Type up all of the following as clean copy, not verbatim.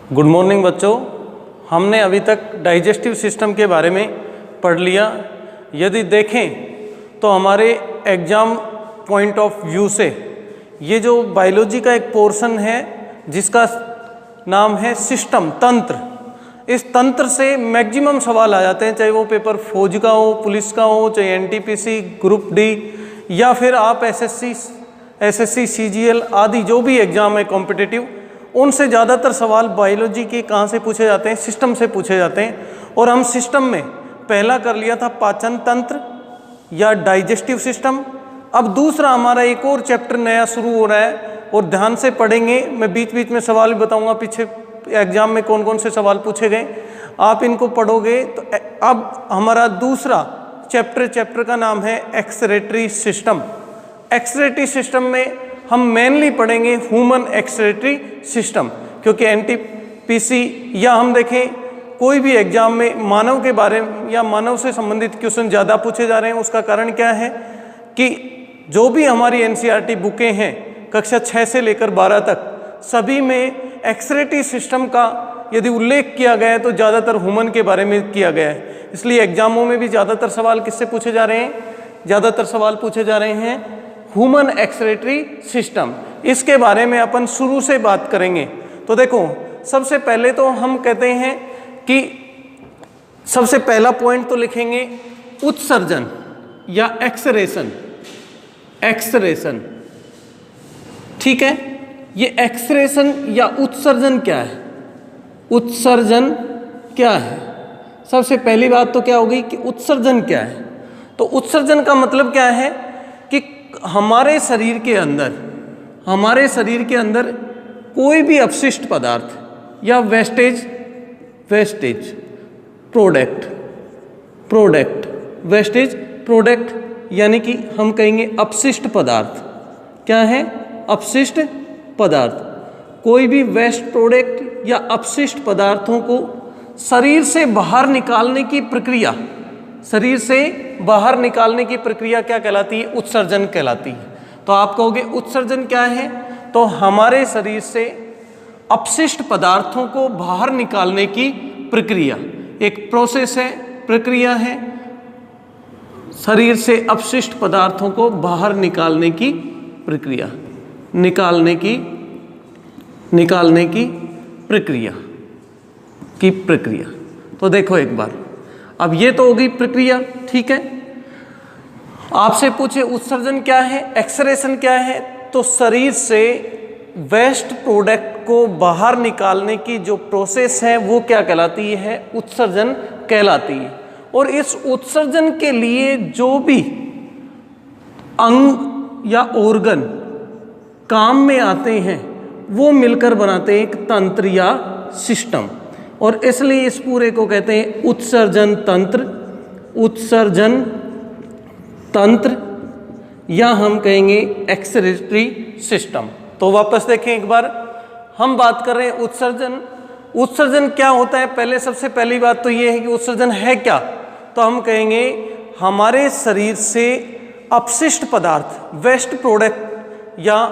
Good morning बच्चों। हमने अभी तक डाइजेस्टिव सिस्टम के बारे में पढ़ लिया। यदि देखें तो हमारे एग्ज़ाम पॉइंट ऑफ व्यू से ये जो बायोलॉजी का एक पोर्शन है जिसका नाम है सिस्टम, तंत्र, इस तंत्र से मैक्सिमम सवाल आ जाते हैं, चाहे वो पेपर फौज का हो, पुलिस का हो, चाहे एनटीपीसी, ग्रुप डी या फिर आप एसएससी सीजीएल आदि जो भी एग्ज़ाम है कॉम्पिटिटिव, उनसे ज़्यादातर सवाल बायोलॉजी के कहाँ से पूछे जाते हैं? सिस्टम से पूछे जाते हैं। और हम सिस्टम में पहला कर लिया था पाचन तंत्र या डाइजेस्टिव सिस्टम। अब दूसरा हमारा एक और चैप्टर नया शुरू हो रहा है और ध्यान से पढ़ेंगे। मैं बीच बीच में सवाल भी बताऊंगा, पीछे एग्जाम में कौन कौन से सवाल पूछे गए, आप इनको पढ़ोगे तो अब हमारा दूसरा चैप्टर का नाम है एक्सक्रीटरी सिस्टम। एक्सक्रीटरी सिस्टम में हम मेनली पढ़ेंगे ह्यूमन एक्सक्रीटरी सिस्टम, क्योंकि एनटीपीसी या हम देखें कोई भी एग्जाम में मानव के बारे में या मानव से संबंधित क्वेश्चन ज़्यादा पूछे जा रहे हैं। उसका कारण क्या है कि जो भी हमारी एनसीईआरटी बुकें हैं कक्षा 6 से लेकर 12 तक, सभी में एक्सक्रीटरी सिस्टम का यदि उल्लेख किया गया है तो ज़्यादातर ह्यूमन के बारे में किया गया है। इसलिए एग्जामों में भी ज़्यादातर सवाल किससे पूछे जा रहे हैं? ज़्यादातर सवाल पूछे जा रहे हैं ह्यूमन एक्सक्रीटरी सिस्टम। इसके बारे में अपन शुरू से बात करेंगे। तो देखो, सबसे पहले तो हम कहते हैं कि सबसे पहला पॉइंट तो लिखेंगे उत्सर्जन या एक्सरेशन। एक्सरेशन, ठीक है। ये एक्सरेशन या उत्सर्जन क्या है? उत्सर्जन क्या है? सबसे पहली बात तो क्या होगी कि उत्सर्जन क्या है? तो उत्सर्जन का मतलब क्या है कि हमारे शरीर के अंदर कोई भी अपशिष्ट पदार्थ या वेस्टेज प्रोडक्ट यानी कि हम कहेंगे अपशिष्ट पदार्थ। क्या है? अपशिष्ट पदार्थ। कोई भी वेस्ट प्रोडक्ट या अपशिष्ट पदार्थों को शरीर से बाहर निकालने की प्रक्रिया, क्या कहलाती है? उत्सर्जन कहलाती है। तो आप कहोगे उत्सर्जन क्या है? तो हमारे शरीर से अपशिष्ट पदार्थों को बाहर निकालने की प्रक्रिया, एक प्रोसेस है, प्रक्रिया है, शरीर से अपशिष्ट पदार्थों को बाहर निकालने की प्रक्रिया, निकालने की प्रक्रिया। तो देखो एक बार, अब ये तो होगी प्रक्रिया, ठीक है। आपसे पूछे उत्सर्जन क्या है, एक्सक्रीशन क्या है, तो शरीर से वेस्ट प्रोडक्ट को बाहर निकालने की जो प्रोसेस है वो क्या कहलाती है? उत्सर्जन कहलाती है। और इस उत्सर्जन के लिए जो भी अंग या ऑर्गन काम में आते हैं वो मिलकर बनाते हैं एक तंत्र या सिस्टम, और इसलिए इस पूरे को कहते हैं उत्सर्जन तंत्र या हम कहेंगे एक्सक्रीटरी सिस्टम। तो वापस देखें एक बार, हम बात कर रहे हैं उत्सर्जन क्या होता है? पहले सबसे पहली बात तो ये है कि उत्सर्जन है क्या। तो हम कहेंगे हमारे शरीर से अपशिष्ट पदार्थ, वेस्ट प्रोडक्ट या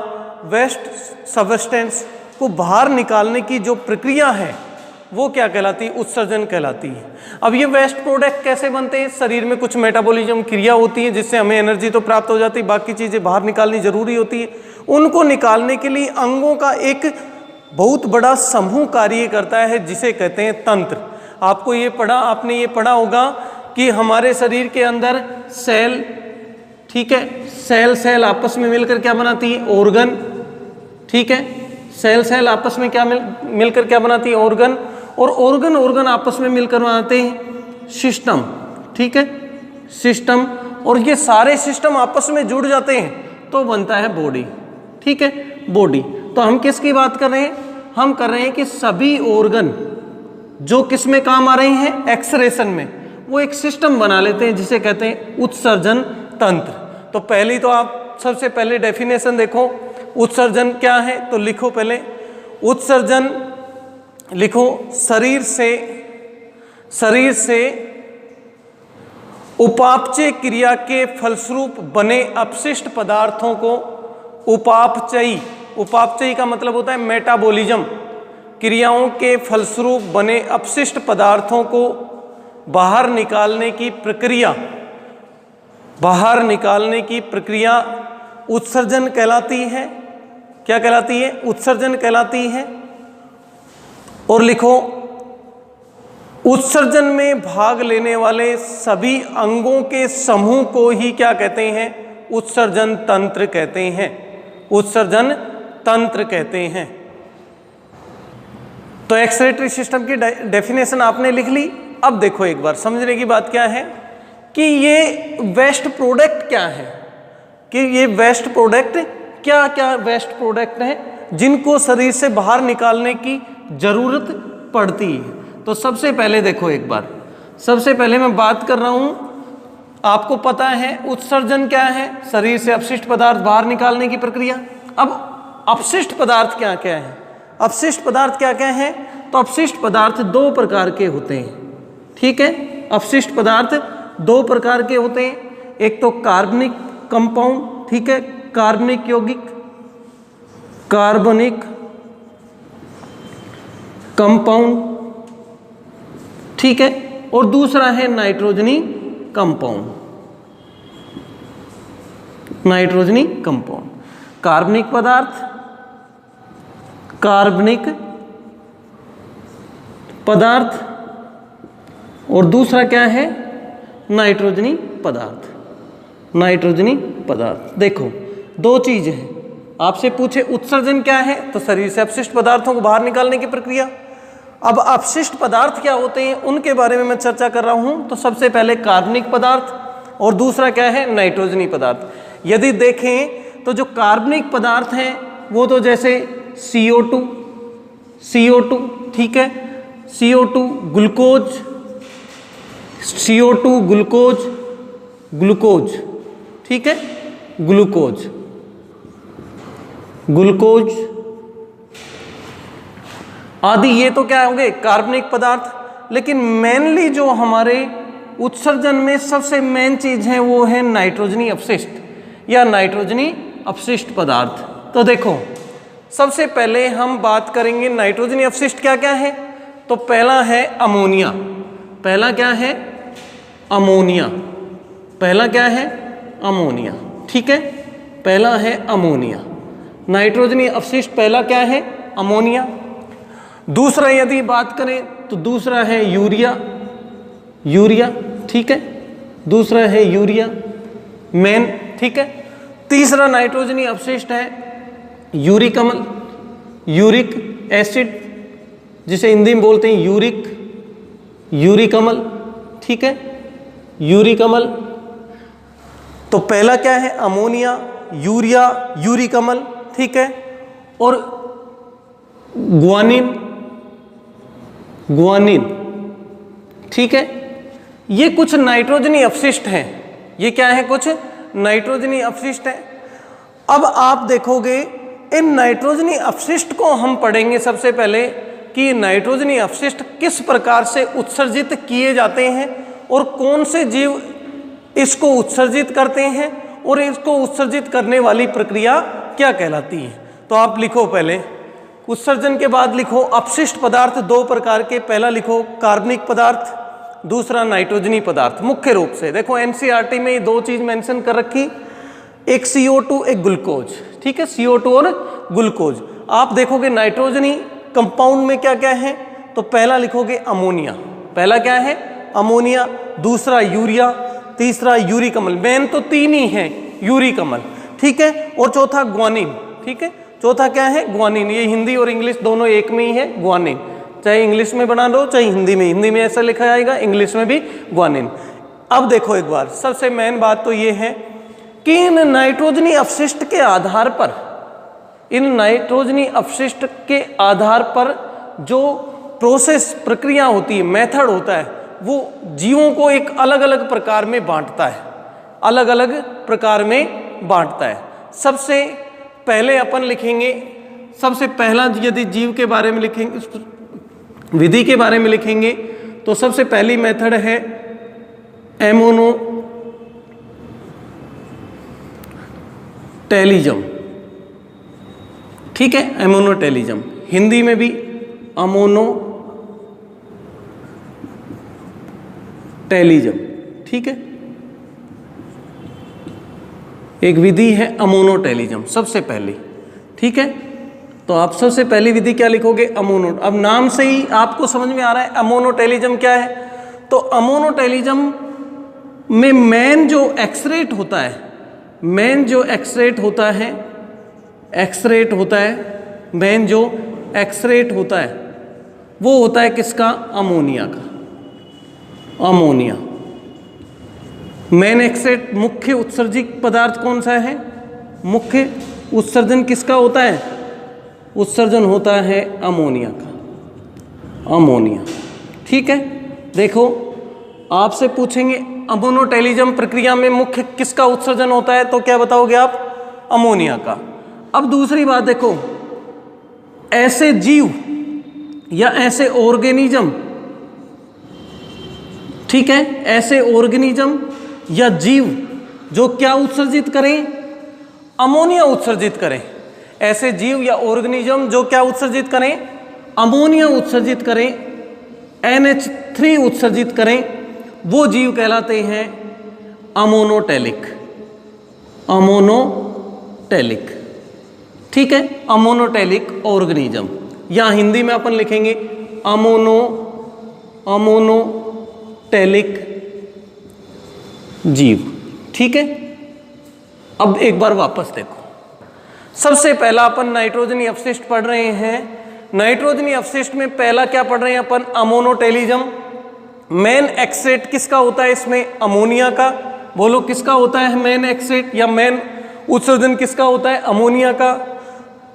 वेस्ट सब्सटेंस को बाहर निकालने की जो प्रक्रिया है वो क्या कहलाती है? उत्सर्जन कहलाती है। अब ये वेस्ट प्रोडक्ट कैसे बनते हैं? शरीर में कुछ मेटाबॉलिज्म क्रिया होती है जिससे हमें एनर्जी तो प्राप्त हो जाती है, बाकी चीज़ें बाहर निकालनी जरूरी होती है। उनको निकालने के लिए अंगों का एक बहुत बड़ा समूह कार्य करता है जिसे कहते हैं तंत्र। आपने ये पढ़ा होगा कि हमारे शरीर के अंदर सेल, ठीक है, सेल आपस में मिलकर क्या बनाती है? ऑर्गन, ठीक है। सेल आपस में क्या मिलकर क्या बनाती है? ऑर्गन। और ऑर्गन आपस में मिलकर बनाते हैं सिस्टम, ठीक है, सिस्टम। और ये सारे सिस्टम आपस में जुड़ जाते हैं तो बनता है बॉडी, ठीक है, बॉडी। तो हम किसकी बात कर रहे हैं? हम कर रहे हैं कि सभी ऑर्गन जो किस में काम आ रहे हैं? एक्सक्रीशन में, वो एक सिस्टम बना लेते हैं जिसे कहते हैं उत्सर्जन तंत्र। तो पहली तो आप सबसे पहले डेफिनेशन देखो, उत्सर्जन क्या है? तो लिखो पहले, उत्सर्जन लिखो, शरीर से उपापचय क्रिया के फलस्वरूप बने अपशिष्ट पदार्थों को उपापचयी का मतलब होता है मेटाबॉलिज्म क्रियाओं के फलस्वरूप बने अपशिष्ट पदार्थों को बाहर निकालने की प्रक्रिया उत्सर्जन कहलाती है। क्या कहलाती है? उत्सर्जन कहलाती है। और लिखो, उत्सर्जन में भाग लेने वाले सभी अंगों के समूह को ही क्या कहते हैं? उत्सर्जन तंत्र कहते हैं। उत्सर्जन तंत्र कहते हैं। तो एक्सक्रीटरी सिस्टम की डेफिनेशन आपने लिख ली। अब देखो एक बार समझने की बात क्या है कि ये वेस्ट प्रोडक्ट क्या है, कि ये वेस्ट प्रोडक्ट क्या क्या वेस्ट प्रोडक्ट हैं जिनको शरीर से बाहर निकालने की जरूरत पड़ती है। तो सबसे पहले देखो एक बार, सबसे पहले मैं बात कर रहा हूं, आपको पता है उत्सर्जन क्या है? शरीर से अपशिष्ट पदार्थ बाहर निकालने की प्रक्रिया। अब अपशिष्ट पदार्थ क्या क्या है? अपशिष्ट पदार्थ क्या क्या है? तो अपशिष्ट पदार्थ दो प्रकार के होते हैं। ठीक है, अपशिष्ट पदार्थ दो प्रकार के होते हैं। एक तो कार्बनिक कंपाउंड, ठीक है, कार्बनिक यौगिक, कार्बनिक कंपाउंड, ठीक है, और दूसरा है नाइट्रोजनी कंपाउंड। नाइट्रोजनी कंपाउंड, कार्बनिक पदार्थ, कार्बनिक पदार्थ, और दूसरा क्या है? नाइट्रोजनी पदार्थ। नाइट्रोजनी पदार्थ। देखो दो चीज है, आपसे पूछे उत्सर्जन क्या है, तो शरीर से अपशिष्ट पदार्थों को बाहर निकालने की प्रक्रिया। अब अपशिष्ट पदार्थ क्या होते हैं उनके बारे में मैं चर्चा कर रहा हूं। तो सबसे पहले कार्बनिक पदार्थ और दूसरा क्या है? नाइट्रोजनी पदार्थ। यदि देखें तो जो कार्बनिक पदार्थ हैं वो तो जैसे CO2, ठीक है, CO2 ग्लूकोज, CO2 ग्लूकोज, ठीक है, ग्लूकोज आदि, ये तो क्या होंगे? कार्बनिक पदार्थ। लेकिन मेनली जो हमारे उत्सर्जन में सबसे मेन चीज है वो है नाइट्रोजनी अपशिष्ट या नाइट्रोजनी अपशिष्ट पदार्थ। तो देखो सबसे पहले हम बात करेंगे नाइट्रोजनी अपशिष्ट क्या क्या है। तो पहला है अमोनिया। पहला क्या है? अमोनिया। पहला क्या है? अमोनिया, ठीक है, पहला है अमोनिया। नाइट्रोजनी अपशिष्ट पहला क्या है? अमोनिया। दूसरा यदि बात करें तो दूसरा है यूरिया, ठीक है, दूसरा है यूरिया मेन, ठीक है। तीसरा नाइट्रोजनी अपशिष्ट है यूरिक अम्ल, यूरिक एसिड, जिसे हिंदी में बोलते हैं यूरिक अम्ल, ठीक है, यूरिक अम्ल। तो पहला क्या है? अमोनिया, यूरिया, यूरिक अम्ल, ठीक है, और ग्वानिन, ठीक है। ये कुछ नाइट्रोजनी अपशिष्ट हैं। ये क्या है? कुछ नाइट्रोजनी अपशिष्ट है। अब आप देखोगे इन नाइट्रोजनी अपशिष्ट को हम पढ़ेंगे सबसे पहले कि नाइट्रोजनी अपशिष्ट किस प्रकार से उत्सर्जित किए जाते हैं और कौन से जीव इसको उत्सर्जित करते हैं और इसको उत्सर्जित करने वाली प्रक्रिया क्या कहलाती है। तो आप लिखो पहले उत्सर्जन के बाद लिखो अपशिष्ट पदार्थ दो प्रकार के। पहला लिखो कार्बनिक पदार्थ, दूसरा नाइट्रोजनी पदार्थ। मुख्य रूप से देखो एनसीईआरटी में ये दो चीज मेंशन कर रखी, एक CO2 एक ग्लूकोज, ठीक है, CO2 और ग्लूकोज। आप देखोगे नाइट्रोजनी कंपाउंड में क्या क्या है, तो पहला लिखोगे अमोनिया। पहला क्या है? अमोनिया, दूसरा यूरिया, तीसरा यूरिक अम्ल। मेन तो तीन ही है, यूरिक अम्ल, ठीक है, और चौथा ग्वानिन, ठीक है। चौथा क्या है? ग्वानिन। ये हिंदी और इंग्लिश दोनों एक में ही है, ग्वानिन। चाहे इंग्लिश में बना लो चाहे हिंदी में, हिंदी में ऐसा लिखा जाएगा, इंग्लिश में भी ग्वानिन। अब देखो एक बार, सबसे मेन बात तो ये है कि इन नाइट्रोजनी अपशिष्ट के आधार पर, इन नाइट्रोजनी अपशिष्ट के आधार पर जो प्रोसेस प्रक्रिया होती है, मेथड होता है, वो जीवों को एक अलग अलग प्रकार में बांटता है, अलग अलग प्रकार में बांटता है। सबसे पहले अपन लिखेंगे, सबसे पहला यदि जीव के बारे में लिखेंगे, विधि के बारे में लिखेंगे, तो सबसे पहली मेथड है एमोनोटेलिज्म, ठीक है, एमोनोटेलिज्म। हिंदी में भी अमोनोटेलिज्म। ठीक है, एक विधि है अमोनोटेलिज्म सबसे पहली। ठीक है, तो आप सबसे पहली विधि क्या लिखोगे? अमोनो। अब नाम से ही आपको समझ में आ रहा है अमोनोटेलिज्म क्या है। तो अमोनोटेलिज्म में मेन जो एक्सरेट होता है, मेन जो एक्सरेट होता है, एक्सरेट होता है, मेन जो एक्सरेट होता है वो होता है किसका? अमोनिया का। अमोनिया मेन एक्सरेट, मुख्य उत्सर्जित पदार्थ कौन सा है? मुख्य उत्सर्जन किसका होता है? उत्सर्जन होता है अमोनिया का, अमोनिया। ठीक है, देखो आपसे पूछेंगे अमोनोटेलिज्म प्रक्रिया में मुख्य किसका उत्सर्जन होता है, तो क्या बताओगे आप? अमोनिया का। अब दूसरी बात देखो, ऐसे जीव या ऐसे ऑर्गेनिज्म, ठीक है, ऐसे ऑर्गेनिज्म या जीव जो क्या उत्सर्जित करें? अमोनिया उत्सर्जित करें। ऐसे जीव या ऑर्गेनिज्म जो क्या उत्सर्जित करें? अमोनिया उत्सर्जित करें, NH3 उत्सर्जित करें, वो जीव कहलाते हैं अमोनोटेलिक। अमोनोटेलिक। ठीक है, अमोनोटेलिक ऑर्गेनिज्म, या हिंदी में अपन लिखेंगे अमोनोटेलिक जीव। ठीक है, अब एक बार वापस देखो, सबसे पहला अपन नाइट्रोजनी अपशिष्ट पढ़ रहे हैं। नाइट्रोजनी अपशिष्ट में पहला क्या पढ़ रहे हैं अपन? अमोनोटेलिज्म। मेन एक्सरेट किसका होता है इसमें? अमोनिया का। बोलो किसका होता है मेन एक्सरेट या मेन उत्सर्जन किसका होता है? अमोनिया का।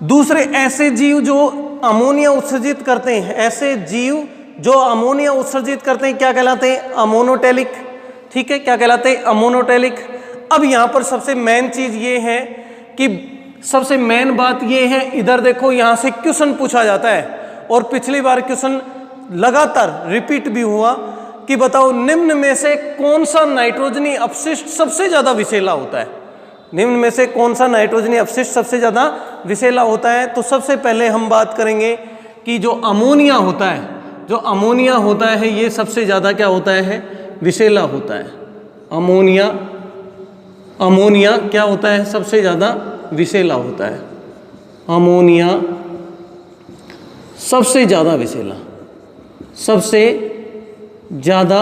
दूसरे ऐसे जीव जो अमोनिया उत्सर्जित करते हैं, ऐसे जीव जो अमोनिया उत्सर्जित करते हैं क्या कहलाते हैं? अमोनोटेलिक। ठीक है, क्या कहलाते हैं? अमोनोटेलिक। अब यहां पर सबसे मेन चीज ये है कि सबसे मेन बात ये है, इधर देखो यहां से क्वेश्चन पूछा जाता है, और पिछली बार क्वेश्चन लगातार रिपीट भी हुआ कि बताओ निम्न में से कौन सा नाइट्रोजनी अपशिष्ट सबसे ज्यादा विषैला होता है? निम्न में से कौन सा नाइट्रोजनी अपशिष्ट सबसे ज्यादा विषैला होता है? तो सबसे पहले हम बात करेंगे कि जो अमोनिया होता है, जो अमोनिया होता है ये सबसे ज्यादा क्या होता है? विषैला होता है। अमोनिया, अमोनिया क्या होता है? सबसे ज्यादा विषैला होता है। अमोनिया सबसे ज्यादा विषैला, सबसे ज्यादा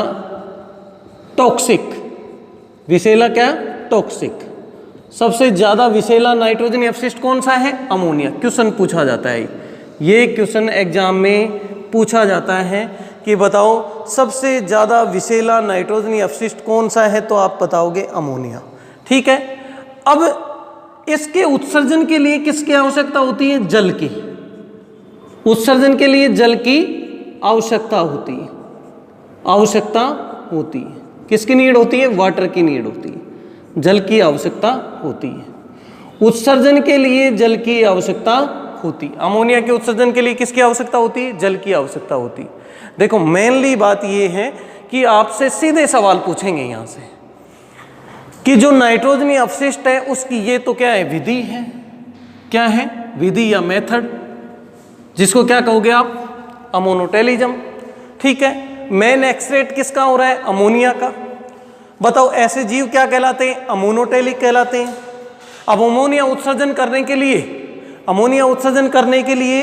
टॉक्सिक। विषैला क्या? टॉक्सिक। सबसे ज्यादा विषैला नाइट्रोजनी अपशिष्ट कौन सा है? अमोनिया। क्वेश्चन पूछा जाता है, ये क्वेश्चन एग्जाम में पूछा जाता है कि बताओ सबसे ज्यादा विषैला नाइट्रोजनी अपशिष्ट कौन सा है, तो आप बताओगे अमोनिया। ठीक है, अब इसके उत्सर्जन के लिए किसकी आवश्यकता होती है? जल की। उत्सर्जन के लिए जल की आवश्यकता होती है, आवश्यकता होती है। किसकी नीड होती है? वाटर की नीड होती है, जल की आवश्यकता होती है। उत्सर्जन के लिए जल की आवश्यकता होती है। अमोनिया के उत्सर्जन के लिए किसकी आवश्यकता होती है? जल की आवश्यकता होती है। देखो मेनली बात यह है कि आपसे सीधे सवाल पूछेंगे यहां से कि जो नाइट्रोजनी अपशिष्ट है उसकी ये तो क्या है? विधि है। क्या है? विधि या मेथड, जिसको क्या कहोगे आप? अमोनोटेलिज्म। ठीक है, मेन एक्सरेट किसका हो रहा है? अमोनिया का। बताओ ऐसे जीव क्या कहलाते हैं? अमोनोटेलिक कहलाते हैं। अब अमोनिया उत्सर्जन करने के लिए, अमोनिया उत्सर्जन करने के लिए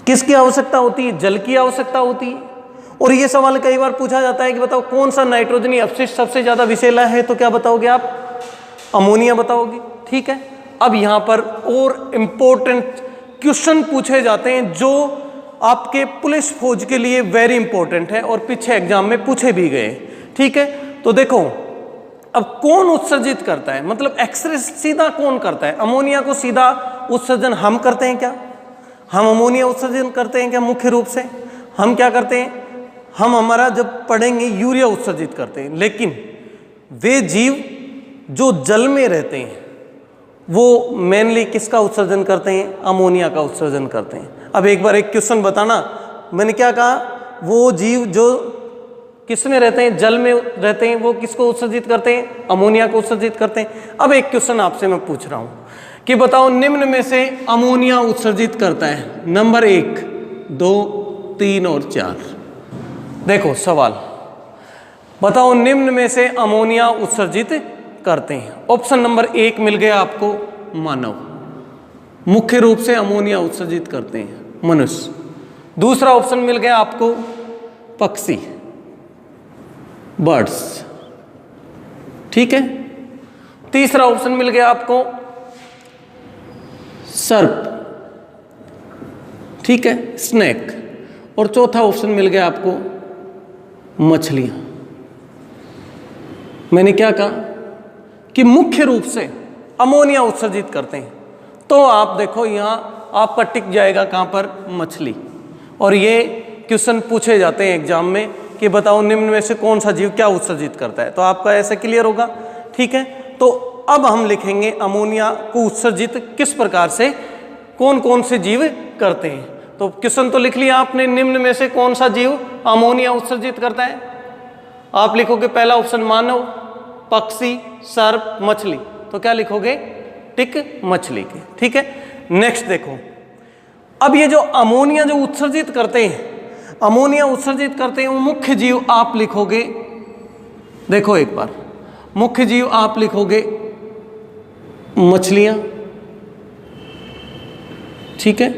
किसकी आवश्यकता होती है? जल की आवश्यकता होती है। और ये सवाल कई बार पूछा जाता है कि बताओ कौन सा नाइट्रोजनी अपशिष्ट सबसे ज्यादा विषैला है, तो क्या बताओगे आप? अमोनिया बताओगे। ठीक है, अब यहां पर और इंपॉर्टेंट क्वेश्चन पूछे जाते हैं जो आपके पुलिस फौज के लिए वेरी इंपॉर्टेंट है और पीछे एग्जाम में पूछे भी गए। ठीक है, तो देखो अब कौन उत्सर्जित करता है, मतलब एक्सरे सीधा कौन करता है? अमोनिया को सीधा उत्सर्जन हम करते हैं क्या? हम अमोनिया उत्सर्जन करते हैं क्या? मुख्य रूप से हम क्या करते हैं? हम हमारा जब पढ़ेंगे यूरिया उत्सर्जित करते हैं, लेकिन वे जीव जो जल में रहते हैं वो मेनली किसका उत्सर्जन करते हैं? अमोनिया का उत्सर्जन करते हैं। अब एक बार एक क्वेश्चन बताना, मैंने क्या कहा? वो जीव जो किस में रहते हैं? जल में रहते हैं, वो किसको उत्सर्जित करते हैं? अमोनिया को उत्सर्जित करते हैं। अब एक क्वेश्चन आपसे मैं पूछ रहा हूं कि बताओ निम्न में से अमोनिया उत्सर्जित करता है, नंबर 1 2, 3 और 4। देखो सवाल, बताओ निम्न में से अमोनिया उत्सर्जित करते हैं। ऑप्शन नंबर 1 मिल गया आपको, मानव, मुख्य रूप से अमोनिया उत्सर्जित करते हैं मनुष्य। दूसरा ऑप्शन मिल गया आपको पक्षी, बर्ड्स, ठीक है। तीसरा ऑप्शन मिल गया आपको सर्प, ठीक है, स्नेक। और चौथा ऑप्शन मिल गया आपको मछलियां। मैंने क्या कहा कि मुख्य रूप से अमोनिया उत्सर्जित करते हैं, तो आप देखो यहां आपका टिक जाएगा कहां पर, मछली। और ये क्वेश्चन पूछे जाते हैं एग्जाम में कि बताओ निम्न में से कौन सा जीव क्या उत्सर्जित करता है, तो आपका ऐसे क्लियर होगा, ठीक है। तो अब हम लिखेंगे अमोनिया को उत्सर्जित किस प्रकार से कौन कौन से जीव करते हैं। तो क्वेश्चन तो लिख लिया आपने, निम्न में से कौन सा जीव अमोनिया उत्सर्जित करता है। आप लिखोगे पहला ऑप्शन मानव, पक्षी, सर्प, मछली। तो क्या लिखोगे, टिक मछली के, ठीक है। नेक्स्ट देखो, अब ये जो अमोनिया जो उत्सर्जित करते हैं, अमोनिया उत्सर्जित करते हैं वो मुख्य जीव आप लिखोगे, देखो एक बार, मुख्य जीव आप लिखोगे मछलियां, ठीक है,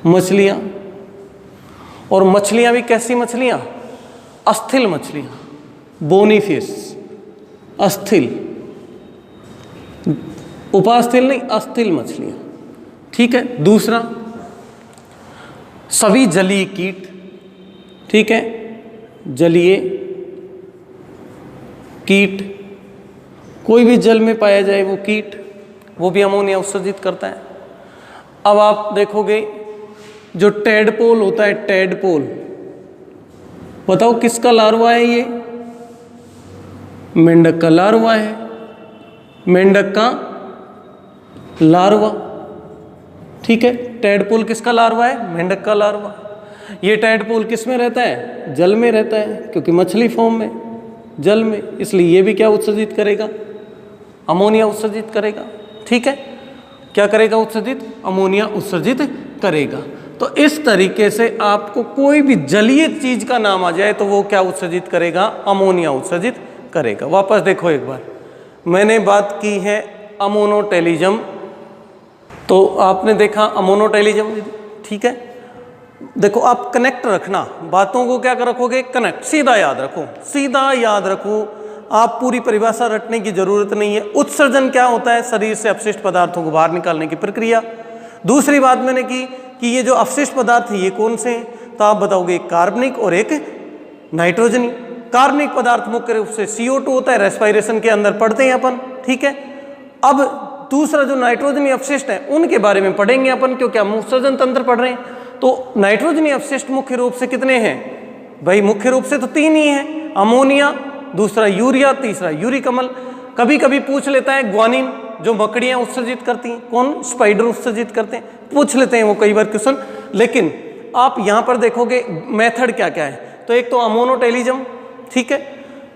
मछलियां। और मछलियां भी कैसी मछलियां, अस्थिल मछलियां, बोनी फिश, अस्थिल, उपास्थिल नहीं, अस्थिल मछलियां, ठीक है। दूसरा सभी जलीय कीट, ठीक है, जलीय कीट, कोई भी जल में पाया जाए वो कीट, वो भी अमोनिया उत्सर्जित करता है। अब आप देखोगे जो टेडपोल होता है, टेडपोल, बताओ किसका लार्वा है ये, मेंढक का लार्वा है, मेंढक का लार्वा, ठीक है। टेडपोल किसका लार्वा है, मेंढक का लार्वा। ये टेडपोल किस में रहता है, जल में रहता है, क्योंकि मछली फॉर्म में, जल में, इसलिए ये भी क्या उत्सर्जित करेगा, अमोनिया उत्सर्जित करेगा, ठीक है। क्या करेगा, उत्सर्जित, अमोनिया उत्सर्जित करेगा। तो इस तरीके से आपको कोई भी जलीय चीज का नाम आ जाए तो वो क्या उत्सर्जित करेगा, अमोनिया उत्सर्जित करेगा। वापस देखो एक बार, मैंने बात की है अमोनोटेलिज्म, तो आपने देखा अमोनोटेलिज्म, ठीक है। देखो आप कनेक्ट रखना, बातों को क्या कर रखोगे, कनेक्ट, सीधा याद रखो, सीधा याद रखो, आप पूरी परिभाषा रटने की जरूरत नहीं है। उत्सर्जन क्या होता है, शरीर से अपशिष्ट पदार्थों को बाहर निकालने की प्रक्रिया। दूसरी बात मैंने की कि ये जो अपशिष्ट पदार्थ है ये कौन से हैं, तो आप बताओगे एक कार्बनिक और एक नाइट्रोजनी। कार्बनिक पदार्थ मुख्य रूप से CO2 होता है, रेस्पिरेशन के अंदर पढ़ते हैं अपन, ठीक है। अब दूसरा जो नाइट्रोजनी अपशिष्ट है उनके बारे में पढ़ेंगे अपन, क्योंकि हम उत्सर्जन तंत्र पढ़ रहे हैं। तो नाइट्रोजनी अपशिष्ट मुख्य रूप से कितने हैं भाई, मुख्य रूप से तो 3 ही हैं, अमोनिया, दूसरा यूरिया, तीसरा यूरिक अम्ल। कभी कभी पूछ लेता है ग्वानिन, जो मकड़ियां उत्सर्जित करती हैं, कौन, स्पाइडर उत्सर्जित करते हैं, पूछ लेते हैं वो कई बार क्वेश्चन। लेकिन आप यहां पर देखोगे मेथड क्या क्या है, तो एक तो अमोनोटेलिज्म, ठीक है,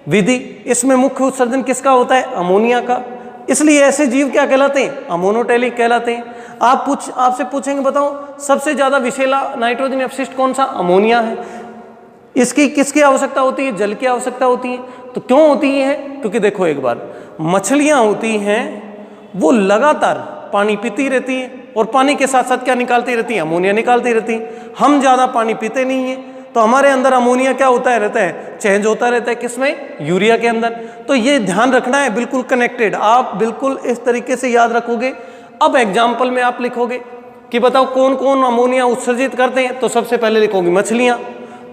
विधि, इसमें मुख्य उत्सर्जन किसका होता है, अमोनिया का, इसलिए ऐसे जीव क्या कहलाते हैं, अमोनोटेलिक कहलाते हैं। आपसे पूछेंगे बताओ सबसे ज्यादा विषैला नाइट्रोजन अपशिष्ट कौन सा, अमोनिया है। इसकी किसकी आवश्यकता होती है, जल की आवश्यकता होती है। तो क्यों होती है, क्योंकि देखो एक बार, मछलियां होती हैं वो लगातार पानी पीती रहती है और पानी के साथ साथ क्या निकालती रहती है, अमोनिया निकालती रहती है। हम ज्यादा पानी पीते नहीं है तो हमारे अंदर अमोनिया क्या होता है, रहता है, चेंज होता रहता है, किसमें, यूरिया के अंदर। तो ये ध्यान रखना है, बिल्कुल कनेक्टेड, आप बिल्कुल इस तरीके से याद रखोगे। अब एग्जाम्पल में आप लिखोगे कि बताओ कौन कौन अमोनिया उत्सर्जित करते हैं, तो सबसे पहले लिखोगे मछलियां,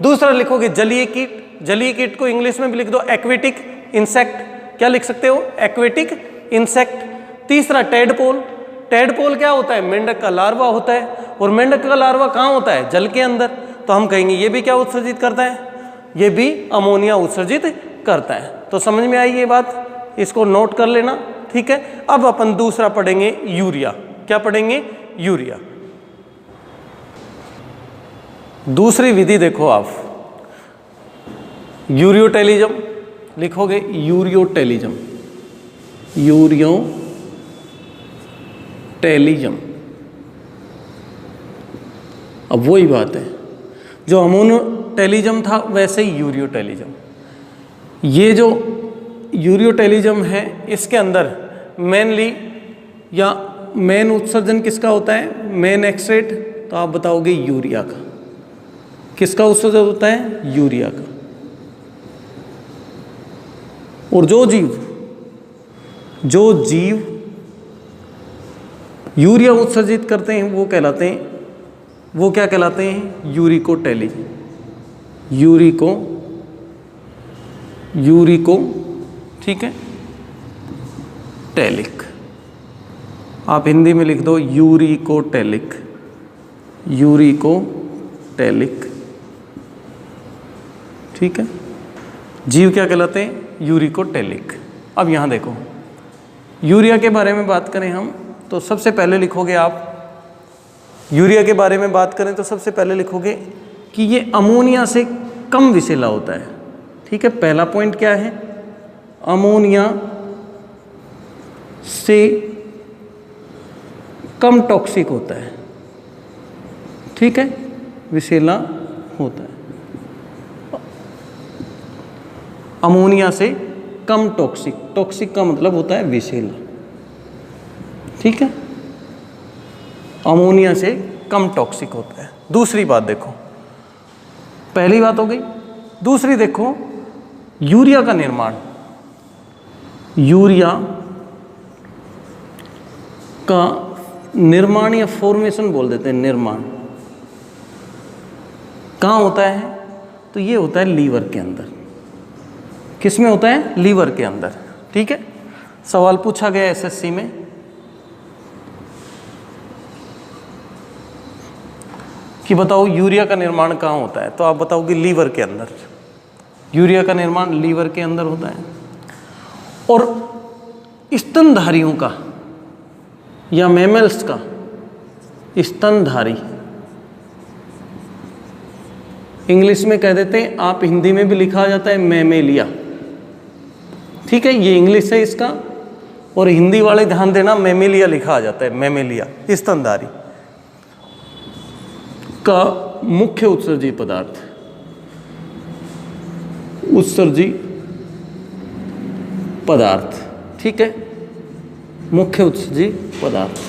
दूसरा लिखोगे जलीय कीट, जलीय कीट को इंग्लिश में भी लिख दो एक्वेटिक इंसेक्ट, क्या लिख सकते हो, एक्वेटिक इंसेक्ट। तीसरा टेडपोल, टेडपोल क्या होता है, मेंढक का लार्वा होता है, और मेंढक का लार्वा कहाँ होता है, जल के अंदर। तो हम कहेंगे ये भी क्या उत्सर्जित करता है, ये भी अमोनिया उत्सर्जित करता है। तो समझ में आई ये बात, इसको नोट कर लेना, ठीक है। अब अपन दूसरा पढ़ेंगे यूरिया, क्या पढ़ेंगे, यूरिया। दूसरी विधि देखो आप, यूरियोटेलिज्म लिखोगे, यूरियोटेलिज्म, यूरियोटेलिज्म, अब वही बात है, जो अमोनोटेलिजम था वैसे ही यूरियोटेलिजम। ये जो यूरियोटेलिजम है इसके अंदर मेनली या मेन उत्सर्जन किसका होता है, मेन एक्सरेट, तो आप बताओगे यूरिया का। किसका उत्सर्जन होता है, यूरिया का। और जो जीव यूरिया उत्सर्जित करते हैं वो क्या कहलाते हैं, यूरिकोटेलिक। यूरिको ठीक है, टेलिक। आप हिंदी में लिख दो यूरिकोटेलिक। ठीक है, जीव क्या कहलाते हैं, यूरिकोटेलिक। अब यहाँ देखो, यूरिया के बारे में बात करें हम तो सबसे पहले लिखोगे आप, यूरिया के बारे में बात करें तो सबसे पहले लिखोगे कि ये अमोनिया से कम विषैला होता है। ठीक है, पहला पॉइंट क्या है, अमोनिया से कम टॉक्सिक होता है। ठीक है, विषैला होता है, अमोनिया से कम टॉक्सिक। टॉक्सिक का मतलब होता है विषैला। ठीक है, अमोनिया से कम टॉक्सिक होता है। दूसरी बात देखो, पहली बात हो गई। दूसरी देखो, यूरिया का निर्माण, यूरिया का निर्माण या फॉर्मेशन बोल देते हैं, निर्माण कहाँ होता है, तो ये होता है लीवर के अंदर। किस में होता है, लीवर के अंदर। ठीक है, सवाल पूछा गया एसएससी में कि बताओ यूरिया का निर्माण कहाँ होता है, तो आप बताओगे लीवर के अंदर। यूरिया का निर्माण लीवर के अंदर होता है। और स्तनधारियों का या मैमल्स का, स्तनधारी इंग्लिश में कह देते हैं, आप हिंदी में भी लिखा जाता है मैमेलिया। ठीक है, ये इंग्लिश है इसका, और हिंदी वाले ध्यान देना, मैमेलिया लिखा जाता है, मैमेलिया, स्तनधारी का मुख्य उत्सर्जी पदार्थ, ठीक है, मुख्य उत्सर्जी पदार्थ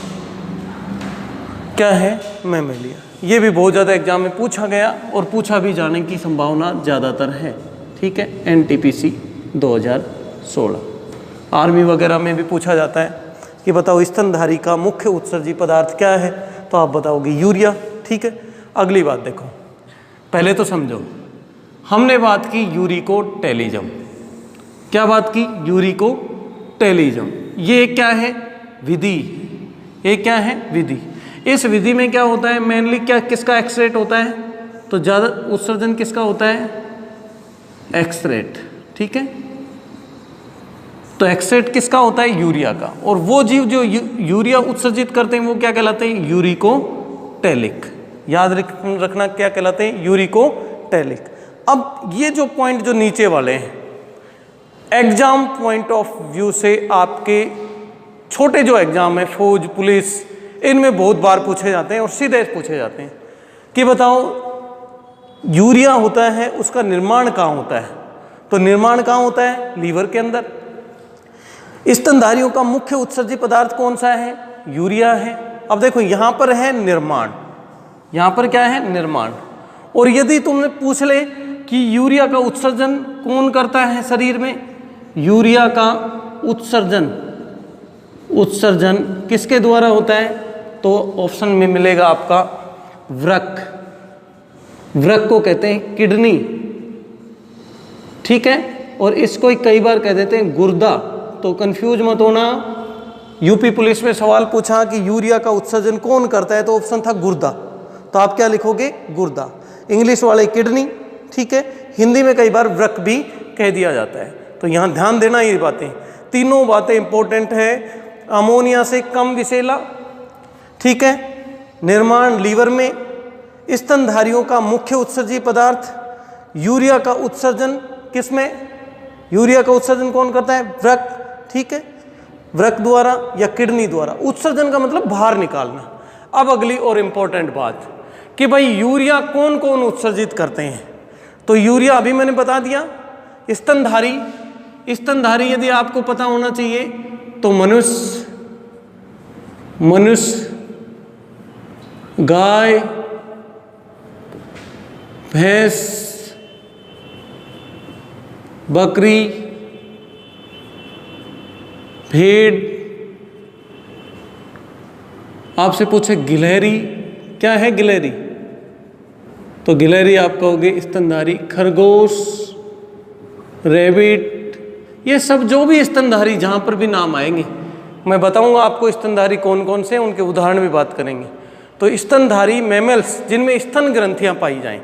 क्या है, मैमेलिया। ये भी बहुत ज़्यादा एग्जाम में पूछा गया और पूछा भी जाने की संभावना ज़्यादातर है। ठीक है, एनटीपीसी 2016 आर्मी वगैरह में भी पूछा जाता है कि बताओ स्तनधारी का मुख्य उत्सर्जी पदार्थ क्या है, तो आप बताओगे यूरिया। ठीक है, अगली बात देखो, पहले तो समझो, हमने बात की यूरिकोटेलिजम। क्या बात की, यूरिकोटेलिजम। ये क्या है, विधि। ये क्या है, विधि। इस विधि में क्या होता है, मेनली क्या, किसका एक्सरेट होता है, तो ज़्यादा उत्सर्जन किसका होता है, एक्सरेट। ठीक है, तो एक्सरेट किसका होता है, यूरिया का। और वो जीव जो यूरिया उत्सर्जित करते हैं वो क्या कहलाते हैं, यूरिकोटेलिक। याद रखना क्या कहलाते हैं, यूरिकोटेलिक। अब ये जो पॉइंट जो नीचे वाले हैं, एग्जाम पॉइंट ऑफ व्यू से आपके छोटे जो एग्जाम है, फौज, पुलिस, इनमें बहुत बार पूछे जाते हैं और सीधे पूछे जाते हैं कि बताओ यूरिया होता है, उसका निर्माण कहाँ होता है, तो निर्माण कहाँ होता है, लीवर के अंदर। स्तनधारियों का मुख्य उत्सर्जी पदार्थ कौन सा है, यूरिया है। अब देखो यहाँ पर है निर्माण, यहाँ पर क्या है, निर्माण। और यदि तुमने पूछ ले कि यूरिया का उत्सर्जन कौन करता है शरीर में, यूरिया का उत्सर्जन किसके द्वारा होता है, तो ऑप्शन में मिलेगा आपका वृक्क। वृक्क को कहते हैं किडनी। ठीक है, और इसको कई बार कह देते हैं गुर्दा, तो कंफ्यूज मत होना। यूपी पुलिस में सवाल पूछा कि यूरिया का उत्सर्जन कौन करता है, तो ऑप्शन था गुर्दा, तो आप क्या लिखोगे, गुर्दा। इंग्लिश वाले किडनी। ठीक है, हिंदी में कई बार वृक्क भी कह दिया जाता है, तो यहाँ ध्यान देना, ये बातें, तीनों बातें इंपॉर्टेंट है। अमोनिया से कम विषैला, ठीक है, निर्माण लीवर में, स्तनधारियों का मुख्य उत्सर्जी पदार्थ, यूरिया का उत्सर्जन किसमें, यूरिया का उत्सर्जन कौन करता है, वृक्क। ठीक है, वृक्क द्वारा या किडनी द्वारा। उत्सर्जन का मतलब बाहर निकालना। अब अगली और इंपॉर्टेंट बात, कि भाई यूरिया कौन कौन उत्सर्जित करते हैं। तो यूरिया अभी मैंने बता दिया, स्तनधारी, स्तनधारी यदि आपको पता होना चाहिए तो मनुष्य, गाय, भैंस, बकरी, भेड़। आपसे पूछे गिलहरी, क्या है गिलहरी? तो गिलहरी आप कहोगे स्तनधारी। खरगोश, रैबिट, ये सब जो भी स्तनधारी जहाँ पर भी नाम आएंगे मैं बताऊंगा आपको स्तनधारी कौन कौन से, उनके उदाहरण भी बात करेंगे। तो स्तनधारी मैमल्स जिनमें स्तन ग्रंथियाँ पाई जाएं,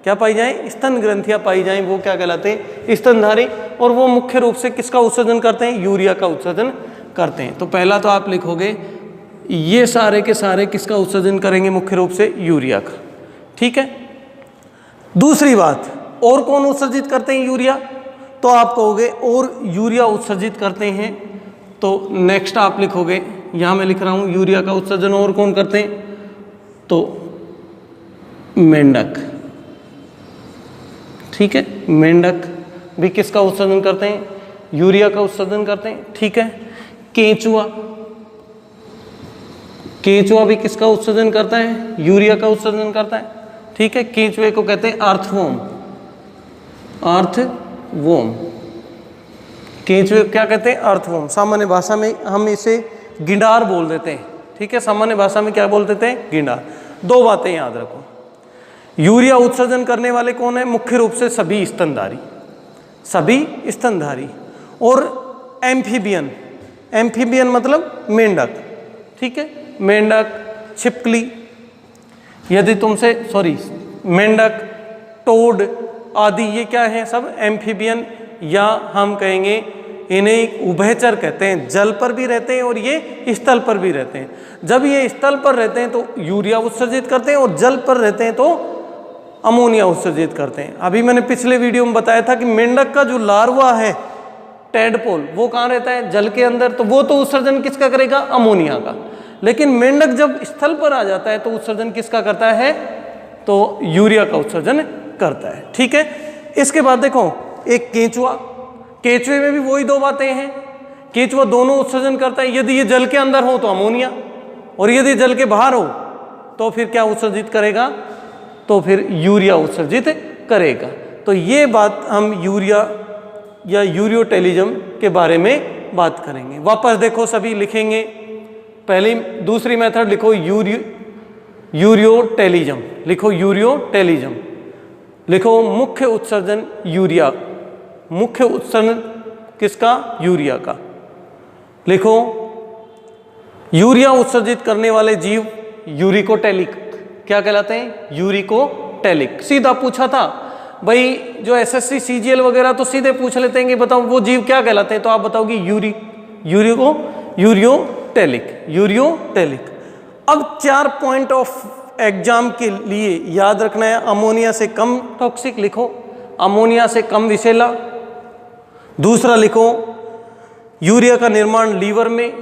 क्या पाई जाएं? स्तन ग्रंथियाँ पाई जाएं, वो क्या कहलाते हैं? स्तनधारी। और वो मुख्य रूप से किसका उत्सर्जन करते हैं? यूरिया का उत्सर्जन करते हैं। तो पहला तो आप लिखोगे ये सारे के सारे किसका उत्सर्जन करेंगे? मुख्य रूप से यूरिया का। ठीक है। दूसरी बात, और कौन उत्सर्जित करते हैं यूरिया? तो आप कहोगे और यूरिया उत्सर्जित करते हैं, तो नेक्स्ट आप लिखोगे, यहाँ मैं लिख रहा हूँ यूरिया का उत्सर्जन और कौन करते हैं? तो मेंढक। ठीक है, मेंढक भी किसका उत्सर्जन करते हैं? यूरिया का उत्सर्जन करते हैं। ठीक है। केंचुआ, केंचुआ भी किसका उत्सर्जन करता है? यूरिया का उत्सर्जन करता है। ठीक है। केंचुए को कहते हैं अर्थवॉर्म, अर्थवॉर्म। केंचुए क्या कहते हैं? अर्थवॉर्म। सामान्य भाषा में हम इसे गिंडार बोल देते हैं। ठीक है, सामान्य भाषा में क्या बोल देते हैं? गिंडार। दो बातें याद रखो, यूरिया उत्सर्जन करने वाले कौन है? मुख्य रूप से सभी स्तनधारी, सभी स्तनधारी। और एम्फीबियन, एम्फीबियन मतलब मेंढक। ठीक है, मेंढक, छिपकली, यदि तुमसे मेंढक, टोड आदि, ये क्या है? सब एम्फीबियन, या हम कहेंगे इन्हें उभयचर कहते हैं। जल पर भी रहते हैं और ये स्थल पर भी रहते हैं। जब ये स्थल पर रहते हैं तो यूरिया उत्सर्जित करते हैं, और जल पर रहते हैं तो अमोनिया उत्सर्जित करते हैं। अभी मैंने पिछले वीडियो में बताया था कि मेंढक का जो लार्वा है, टेडपोल, वो कहाँ रहता है? जल के अंदर। तो वो तो उत्सर्जन किसका करेगा? अमोनिया का। लेकिन मेंढक जब स्थल पर आ जाता है तो उत्सर्जन किसका करता है? तो यूरिया का उत्सर्जन करता है। ठीक है। इसके बाद देखो एक केंचुआ, केंचुए में भी वही दो बातें हैं। केंचुआ दोनों उत्सर्जन करता है। यदि ये जल के अंदर हो तो अमोनिया, और यदि जल के बाहर हो तो फिर क्या उत्सर्जित करेगा? तो फिर यूरिया उत्सर्जित करेगा। तो ये बात हम यूरिया या यूरियोटेलिज्म के बारे में बात करेंगे। वापस देखो, सभी लिखेंगे। पहली दूसरी मेथड लिखो यूरियोटेलिज्म, लिखो यूरियोटेलिज्म, लिखो मुख्य उत्सर्जन यूरिया, मुख्य उत्सर्जन किसका? यूरिया का। लिखो यूरिया उत्सर्जित करने वाले जीव यूरिकोटेलिक, क्या कहलाते हैं? यूरिकोटेलिक। सीधा पूछा था भाई, जो एसएससी सीजीएल वगैरह तो सीधे पूछ लेते हैं कि बताओ वो जीव क्या कहलाते हैं, तो आप बताओगे यूरियोटेलिक। अब 4 पॉइंट ऑफ एग्जाम के लिए याद रखना है। अमोनिया से कम टॉक्सिक लिखो, अमोनिया से कम विषैला। दूसरा लिखो यूरिया का निर्माण लीवर में,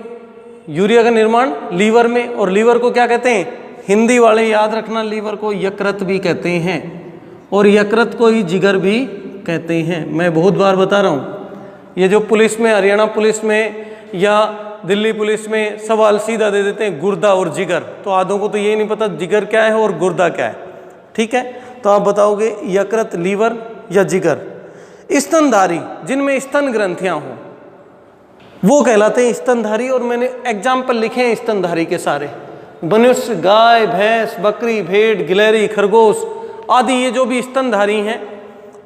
यूरिया का निर्माण लीवर में। और लीवर को क्या कहते हैं? हिंदी वाले याद रखना, लीवर को यकृत भी कहते हैं, और यकृत को ही जिगर भी कहते हैं। मैं बहुत बार बता रहा हूँ, ये जो पुलिस में, हरियाणा पुलिस में या दिल्ली पुलिस में सवाल सीधा दे देते हैं गुर्दा और जिगर, तो आधों को तो यही नहीं पता जिगर क्या है और गुर्दा क्या है। ठीक है, तो आप बताओगे यकृत, लीवर या जिगर। स्तनधारी जिनमें स्तन ग्रंथियां हों वो कहलाते हैं स्तनधारी। और मैंने एग्जाम्पल लिखे हैं स्तनधारी के सारे, मनुष्य, गाय, भैंस, बकरी, भेड़, गिलहरी, खरगोश आदि, ये जो भी स्तनधारी हैं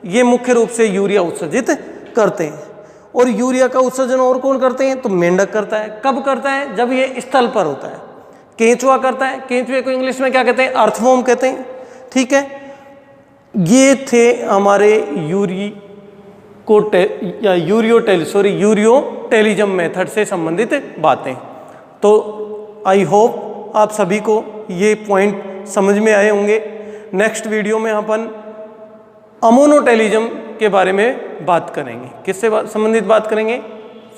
ये मुख्य रूप से यूरिया उत्सर्जित करते हैं। और यूरिया का उत्सर्जन और कौन करते हैं? तो मेंढक करता है। कब करता है? जब ये स्थल पर होता है। केंचुआ करता है, केंचुए को इंग्लिश में क्या कहते हैं? अर्थवॉर्म कहते हैं। ठीक है, ये थे हमारे यूरियोटेलिज्म मेथड से संबंधित बातें। तो आई होप आप सभी को ये पॉइंट समझ में आए होंगे। नेक्स्ट वीडियो में अपन अमोनोटेलिज्म के बारे में बात करेंगे। किससे संबंधित बात करेंगे?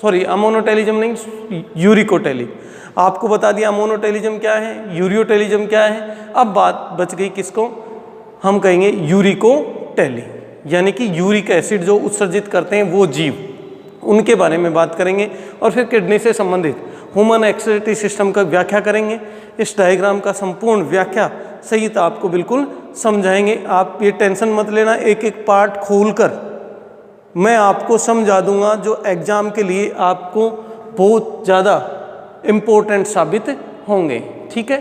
सॉरी अमोनोटेलिज्म नहीं, यूरिकोटेली। आपको बता दिया अमोनोटेलिज्म क्या है, यूरियोटेलिज्म क्या है। अब बात बच गई किसको, हम कहेंगे यूरिकोटेली, यानी कि यूरिक एसिड जो उत्सर्जित करते हैं वो जीव, उनके बारे में बात करेंगे। और फिर किडनी से संबंधित ह्यूमन एक्सक्रीटरी सिस्टम का व्याख्या करेंगे। इस डायग्राम का संपूर्ण व्याख्या सहित आपको बिल्कुल समझाएंगे। आप ये टेंशन मत लेना, एक एक पार्ट खोलकर मैं आपको समझा दूंगा, जो एग्जाम के लिए आपको बहुत ज़्यादा इम्पोर्टेंट साबित होंगे। ठीक है।